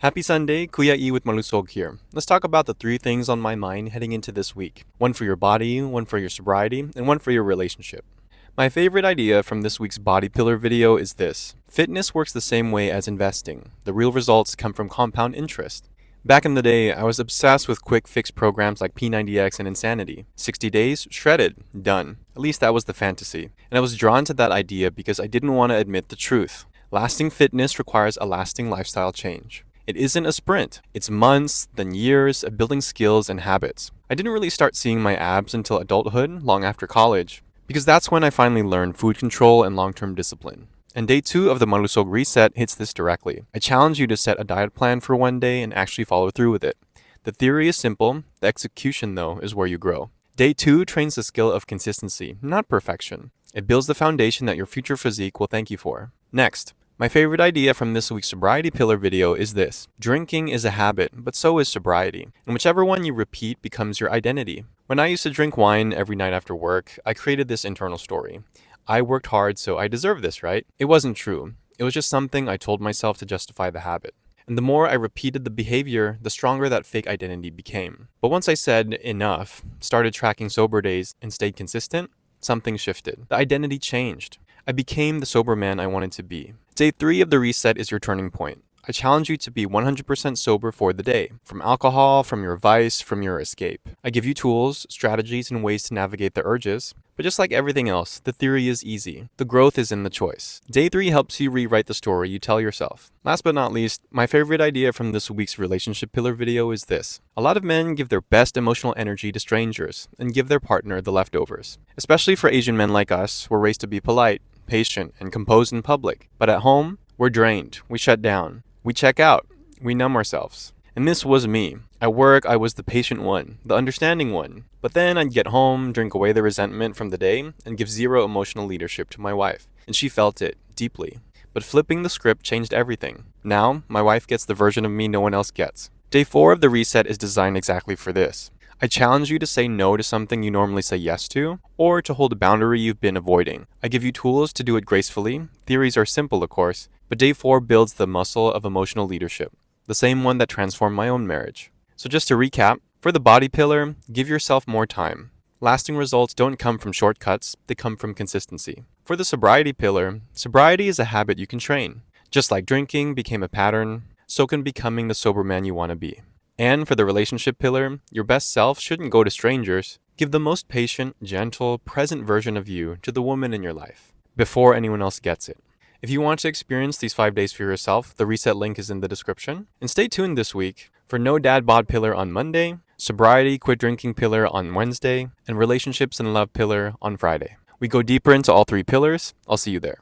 Happy Sunday, Kuya E with Malusog here. Let's talk about the three things on my mind heading into this week. One for your body, one for your sobriety, and one for your relationship. My favorite idea from this week's body pillar video is this. Fitness works the same way as investing. The real results come from compound interest. Back in the day, I was obsessed with quick fix programs like P90X and Insanity. 60 days, shredded, done. At least that was the fantasy. And I was drawn to that idea because I didn't want to admit the truth. Lasting fitness requires a lasting lifestyle change. It isn't a sprint. It's months, then years of building skills and habits. I didn't really start seeing my abs until adulthood, long after college, because that's when I finally learned food control and long-term discipline. And day 2 of the Malusog Reset hits this directly. I challenge you to set a diet plan for one day and actually follow through with it. The theory is simple, the execution though is where you grow. Day 2 trains the skill of consistency, not perfection. It builds the foundation that your future physique will thank you for. Next, my favorite idea from this week's sobriety pillar video is this. Drinking is a habit, but so is sobriety. And whichever one you repeat becomes your identity. When I used to drink wine every night after work, I created this internal story. I worked hard, so I deserve this, right? It wasn't true. It was just something I told myself to justify the habit. And the more I repeated the behavior, the stronger that fake identity became. But once I said enough, started tracking sober days, and stayed consistent, something shifted. The identity changed. I became the sober man I wanted to be. Day 3 of the reset is your turning point. I challenge you to be 100% sober for the day. From alcohol, from your vice, from your escape. I give you tools, strategies, and ways to navigate the urges. But just like everything else, the theory is easy. The growth is in the choice. Day 3 helps you rewrite the story you tell yourself. Last but not least, my favorite idea from this week's relationship pillar video is this. A lot of men give their best emotional energy to strangers and give their partner the leftovers. Especially for Asian men like us, we're raised to be polite, patient, and composed in public. But at home, we're drained. We shut down. We check out. We numb ourselves. And this was me. At work, I was the patient one, the understanding one. But then I'd get home, drink away the resentment from the day, and give zero emotional leadership to my wife. And she felt it, deeply. But flipping the script changed everything. Now, my wife gets the version of me no one else gets. Day 4 of the reset is designed exactly for this. I challenge you to say no to something you normally say yes to, or to hold a boundary you've been avoiding. I give you tools to do it gracefully. Theories are simple, of course, but day 4 builds the muscle of emotional leadership, the same one that transformed my own marriage. So just to recap, for the body pillar, give yourself more time. Lasting results don't come from shortcuts, they come from consistency. For the sobriety pillar, sobriety is a habit you can train. Just like drinking became a pattern, so can becoming the sober man you want to be. And for the relationship pillar, your best self shouldn't go to strangers. Give the most patient, gentle, present version of you to the woman in your life, before anyone else gets it. If you want to experience these 5 days for yourself, the reset link is in the description. And stay tuned this week for No Dad Bod pillar on Monday, sobriety quit drinking pillar on Wednesday, and relationships and love pillar on Friday. We go deeper into all 3 pillars. I'll see you there.